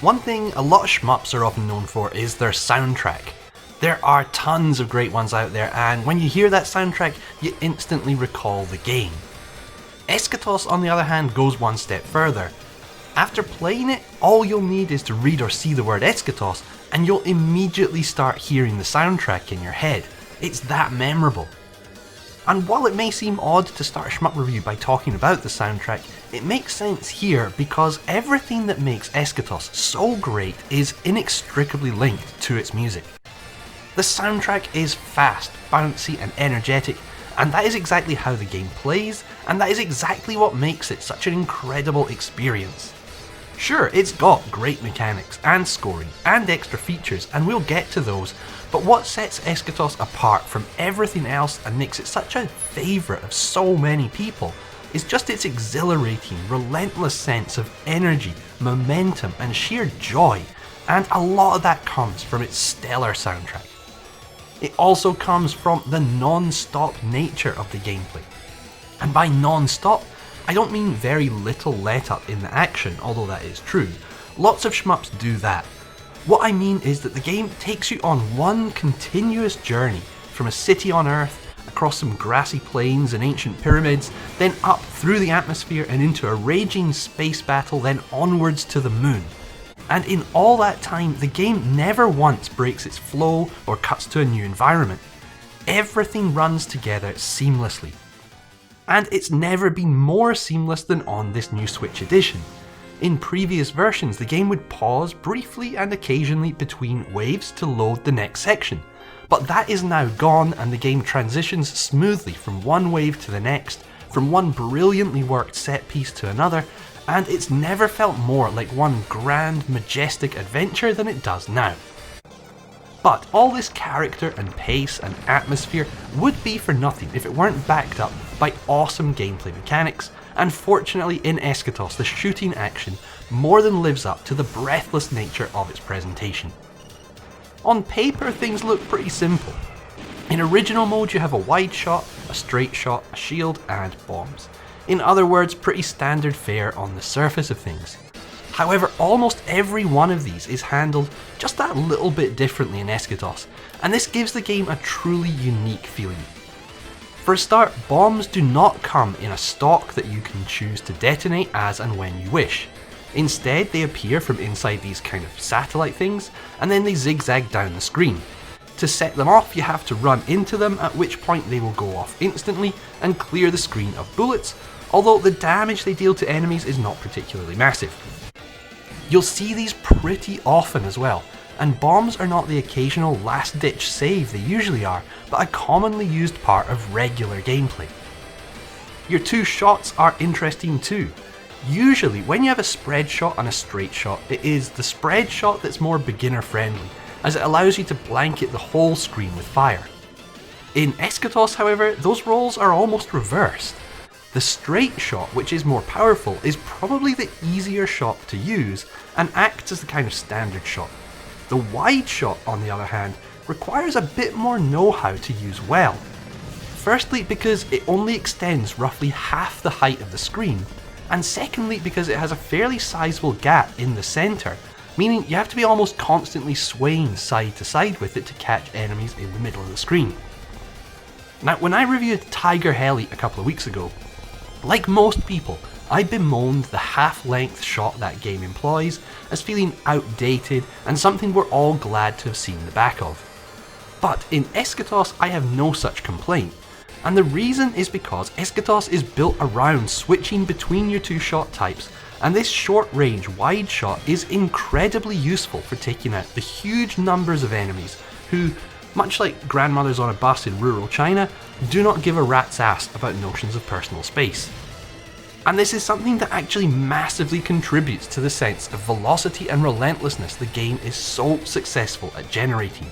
One thing a lot of shmups are often known for is their soundtrack. There are tons of great ones out there, and when you hear that soundtrack, you instantly recall the game. Eschatos, on the other hand, goes one step further. After playing it, all you'll need is to read or see the word Eschatos, and you'll immediately start hearing the soundtrack in your head. It's that memorable. And while it may seem odd to start a shmup review by talking about the soundtrack, it makes sense here because everything that makes Eschatos so great is inextricably linked to its music. The soundtrack is fast, bouncy and energetic, and that is exactly how the game plays, and that is exactly what makes it such an incredible experience. Sure, it's got great mechanics and scoring and extra features, and we'll get to those, but what sets Eschatos apart from everything else and makes it such a favourite of so many people is just its exhilarating, relentless sense of energy, momentum and sheer joy, and a lot of that comes from its stellar soundtrack. It also comes from the non-stop nature of the gameplay. And by non-stop, I don't mean very little let up in the action, although that is true. Lots of shmups do that. What I mean is that the game takes you on one continuous journey from a city on Earth, across some grassy plains and ancient pyramids, then up through the atmosphere and into a raging space battle, then onwards to the moon. And in all that time, the game never once breaks its flow or cuts to a new environment. Everything runs together seamlessly. And it's never been more seamless than on this new Switch edition. In previous versions, the game would pause briefly and occasionally between waves to load the next section. But that is now gone, and the game transitions smoothly from one wave to the next, from one brilliantly worked set piece to another, and it's never felt more like one grand, majestic adventure than it does now. But all this character and pace and atmosphere would be for nothing if it weren't backed up by awesome gameplay mechanics, and fortunately in Eschatos the shooting action more than lives up to the breathless nature of its presentation. On paper things look pretty simple. In original mode you have a wide shot, a straight shot, a shield and bombs. In other words, pretty standard fare on the surface of things. However, almost every one of these is handled just that little bit differently in Eschatos, and this gives the game a truly unique feeling. For a start, bombs do not come in a stock that you can choose to detonate as and when you wish. Instead, they appear from inside these kind of satellite things, and then they zigzag down the screen. To set them off, you have to run into them, at which point they will go off instantly and clear the screen of bullets, although the damage they deal to enemies is not particularly massive. You'll see these pretty often as well, and bombs are not the occasional last-ditch save they usually are, but a commonly used part of regular gameplay. Your two shots are interesting too. Usually when you have a spread shot and a straight shot, it is the spread shot that's more beginner friendly, as it allows you to blanket the whole screen with fire. In Eschatos, however, those roles are almost reversed. The straight shot, which is more powerful, is probably the easier shot to use and acts as the kind of standard shot. The wide shot, on the other hand, requires a bit more know-how to use well. Firstly, because it only extends roughly half the height of the screen, and secondly because it has a fairly sizable gap in the centre, meaning you have to be almost constantly swaying side to side with it to catch enemies in the middle of the screen. Now, when I reviewed Tiger Heli a couple of weeks ago, like most people, I bemoaned the half-length shot that game employs as feeling outdated and something we're all glad to have seen the back of. But in Eschatos I have no such complaint, and the reason is because Eschatos is built around switching between your two shot types, and this short-range wide shot is incredibly useful for taking out the huge numbers of enemies who, much like grandmothers on a bus in rural China, do not give a rat's ass about notions of personal space. And this is something that actually massively contributes to the sense of velocity and relentlessness the game is so successful at generating.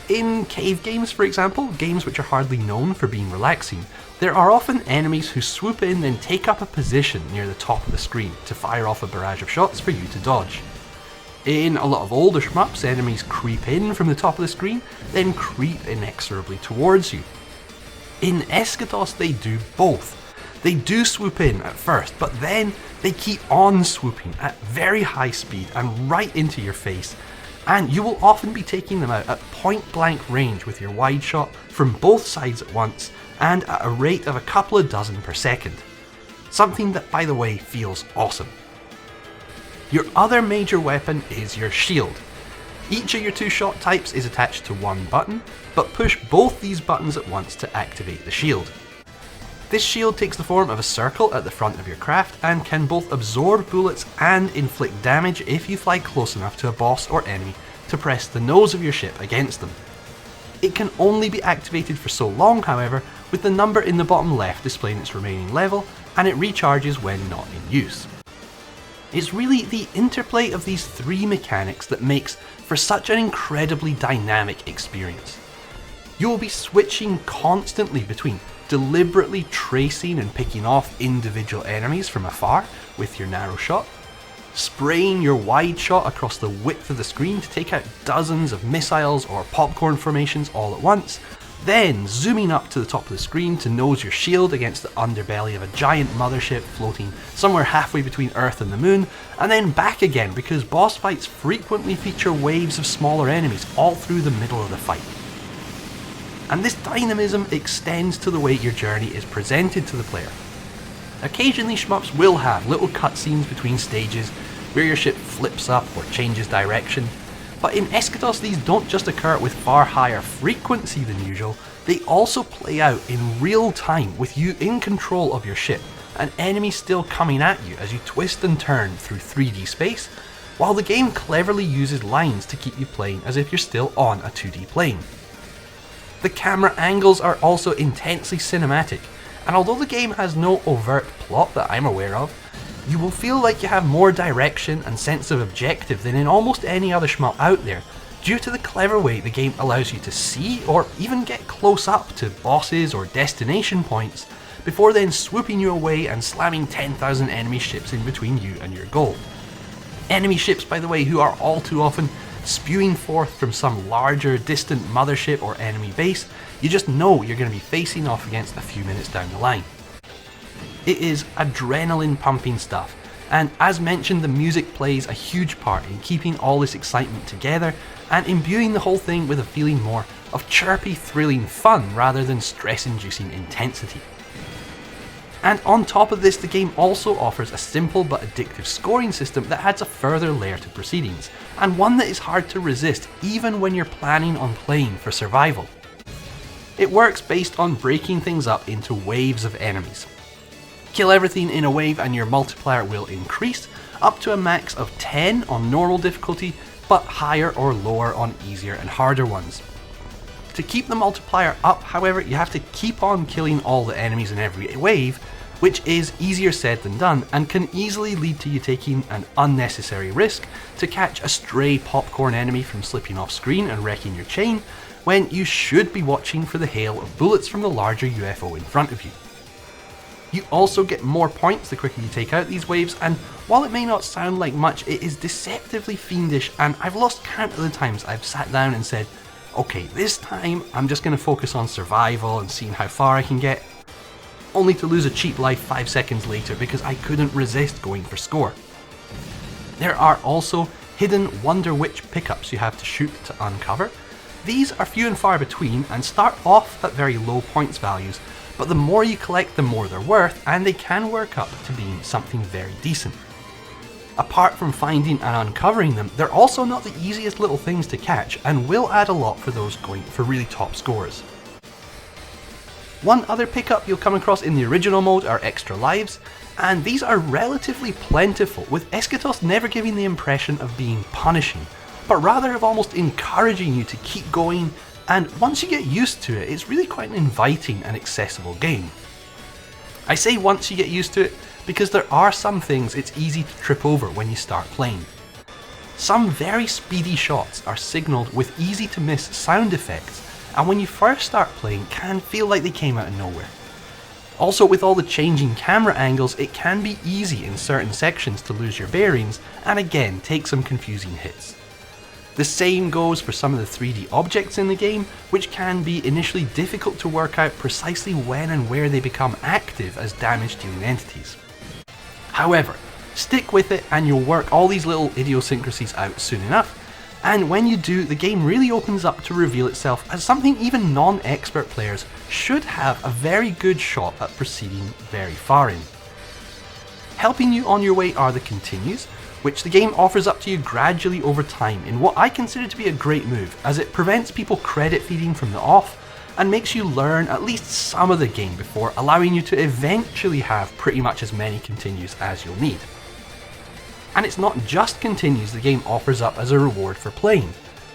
In cave games, for example, games which are hardly known for being relaxing, there are often enemies who swoop in and take up a position near the top of the screen to fire off a barrage of shots for you to dodge. In a lot of older shmups, enemies creep in from the top of the screen, then creep inexorably towards you. In Eschatos they do both. They do swoop in at first, but then they keep on swooping at very high speed and right into your face, and you will often be taking them out at point blank range with your wide shot from both sides at once and at a rate of a couple of dozen per second. Something that, by the way, feels awesome. Your other major weapon is your shield. Each of your 2 shot types is attached to one button, but push both these buttons at once to activate the shield. This shield takes the form of a circle at the front of your craft and can both absorb bullets and inflict damage if you fly close enough to a boss or enemy to press the nose of your ship against them. It can only be activated for so long, however, with the number in the bottom left displaying its remaining level, and it recharges when not in use. It's really the interplay of these 3 mechanics that makes for such an incredibly dynamic experience. You will be switching constantly between deliberately tracing and picking off individual enemies from afar with your narrow shot, spraying your wide shot across the width of the screen to take out dozens of missiles or popcorn formations all at once, then zooming up to the top of the screen to nose your shield against the underbelly of a giant mothership floating somewhere halfway between Earth and the Moon, and then back again because boss fights frequently feature waves of smaller enemies all through the middle of the fight. And this dynamism extends to the way your journey is presented to the player. Occasionally Shmups will have little cutscenes between stages where your ship flips up or changes direction, but in Eschatos these don't just occur with far higher frequency than usual, they also play out in real time with you in control of your ship and enemies still coming at you as you twist and turn through 3D space, while the game cleverly uses lines to keep you playing as if you're still on a 2D plane. The camera angles are also intensely cinematic, and although the game has no overt plot that I'm aware of, you will feel like you have more direction and sense of objective than in almost any other shmup out there, due to the clever way the game allows you to see or even get close up to bosses or destination points, before then swooping you away and slamming 10,000 enemy ships in between you and your goal. Enemy ships, by the way, who are all too often spewing forth from some larger distant mothership or enemy base you just know you're going to be facing off against a few minutes down the line. It is adrenaline pumping stuff, and as mentioned, the music plays a huge part in keeping all this excitement together and imbuing the whole thing with a feeling more of chirpy, thrilling fun rather than stress-inducing intensity. And on top of this, the game also offers a simple but addictive scoring system that adds a further layer to proceedings, and one that is hard to resist even when you're planning on playing for survival. It works based on breaking things up into waves of enemies. Kill everything in a wave and your multiplier will increase, up to a max of 10 on normal difficulty, but higher or lower on easier and harder ones. To keep the multiplier up, however, you have to keep on killing all the enemies in every wave, which is easier said than done and can easily lead to you taking an unnecessary risk to catch a stray popcorn enemy from slipping off screen and wrecking your chain, when you should be watching for the hail of bullets from the larger UFO in front of you. You also get more points the quicker you take out these waves, and while it may not sound like much, it is deceptively fiendish, and I've lost count of the times I've sat down and said, okay, this time I'm just going to focus on survival and seeing how far I can get, only to lose a cheap life 5 seconds later because I couldn't resist going for score. There are also hidden Wonder Witch pickups you have to shoot to uncover. These are few and far between and start off at very low points values, but the more you collect the more they're worth, and they can work up to being something very decent. Apart from finding and uncovering them, they're also not the easiest little things to catch and will add a lot for those going for really top scores. One other pickup you'll come across in the original mode are extra lives, and these are relatively plentiful, with Eschatos never giving the impression of being punishing, but rather of almost encouraging you to keep going, and once you get used to it, it's really quite an inviting and accessible game. I say once you get used to it because there are some things it's easy to trip over when you start playing. Some very speedy shots are signalled with easy to miss sound effects, and when you first start playing can feel like they came out of nowhere. Also, with all the changing camera angles, it can be easy in certain sections to lose your bearings and again take some confusing hits. The same goes for some of the 3D objects in the game, which can be initially difficult to work out precisely when and where they become active as damage-dealing entities. However, stick with it and you'll work all these little idiosyncrasies out soon enough, and when you do, the game really opens up to reveal itself as something even non-expert players should have a very good shot at proceeding very far in. Helping you on your way are the continues, which the game offers up to you gradually over time in what I consider to be a great move, as it prevents people credit feeding from the off and makes you learn at least some of the game before allowing you to eventually have pretty much as many continues as you'll need. And it's not just continues the game offers up as a reward for playing.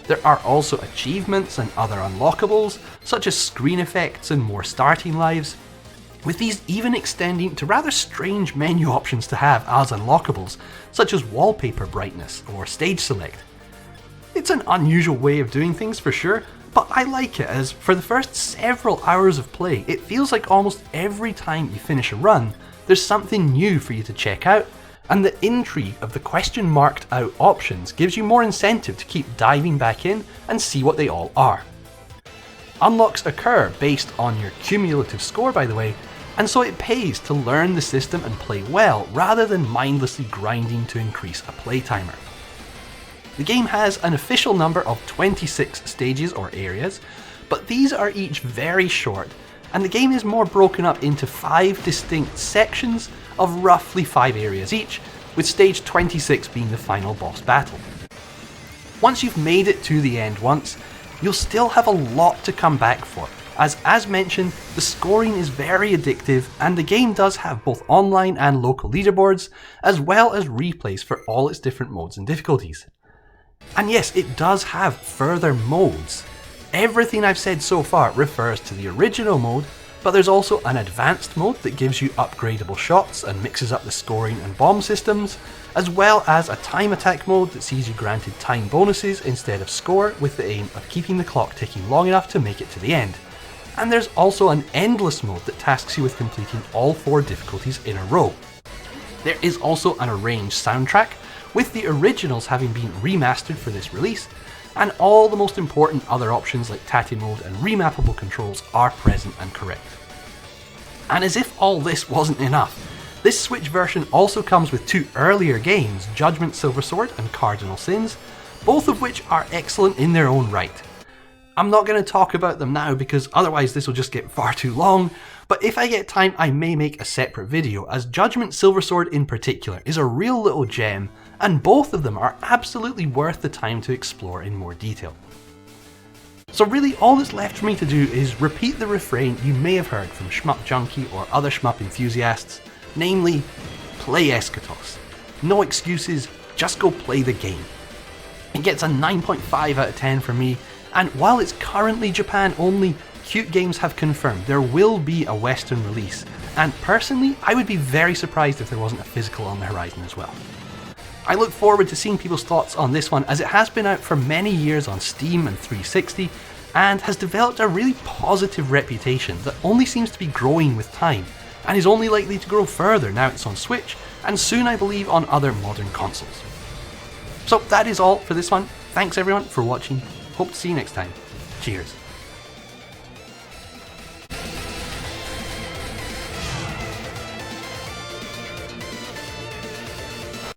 There are also achievements and other unlockables, such as screen effects and more starting lives, with these even extending to rather strange menu options to have as unlockables, such as wallpaper brightness or stage select. It's an unusual way of doing things for sure, but I like it as for the first several hours of play, it feels like almost every time you finish a run, there's something new for you to check out, and the intrigue of the question marked out options gives you more incentive to keep diving back in and see what they all are. Unlocks occur based on your cumulative score, by the way, and so it pays to learn the system and play well rather than mindlessly grinding to increase a play timer. The game has an official number of 26 stages or areas, but these are each very short, and the game is more broken up into 5 distinct sections of roughly 5 areas each, with stage 26 being the final boss battle. Once you've made it to the end once, you'll still have a lot to come back for, as mentioned, the scoring is very addictive and the game does have both online and local leaderboards, as well as replays for all its different modes and difficulties. And yes, it does have further modes. Everything I've said so far refers to the original mode, but there's also an advanced mode that gives you upgradable shots and mixes up the scoring and bomb systems, as well as a time attack mode that sees you granted time bonuses instead of score, with the aim of keeping the clock ticking long enough to make it to the end. And there's also an endless mode that tasks you with completing all 4 difficulties in a row. There is also an arranged soundtrack, with the originals having been remastered for this release, and all the most important other options like Tate mode and remappable controls are present and correct. And as if all this wasn't enough, this Switch version also comes with 2 earlier games, Judgement Silversword and Cardinal, both of which are excellent in their own right. I'm not going to talk about them now because otherwise this will just get far too long, but if I get time I may make a separate video, as Judgement Silversword in particular is a real little gem, and both of them are absolutely worth the time to explore in more detail. So really all that's left for me to do is repeat the refrain you may have heard from Shmup Junkie or other shmup enthusiasts, namely, play Eschatos. No excuses, just go play the game. It gets a 9.5 out of 10 for me, and while it's currently Japan only, Qute Games have confirmed there will be a Western release, and personally I would be very surprised if there wasn't a physical on the horizon as well. I look forward to seeing people's thoughts on this one, as it has been out for many years on Steam and 360 and has developed a really positive reputation that only seems to be growing with time, and is only likely to grow further now it's on Switch, and soon I believe on other modern consoles. So that is all for this one. Thanks everyone for watching. Hope to see you next time. Cheers.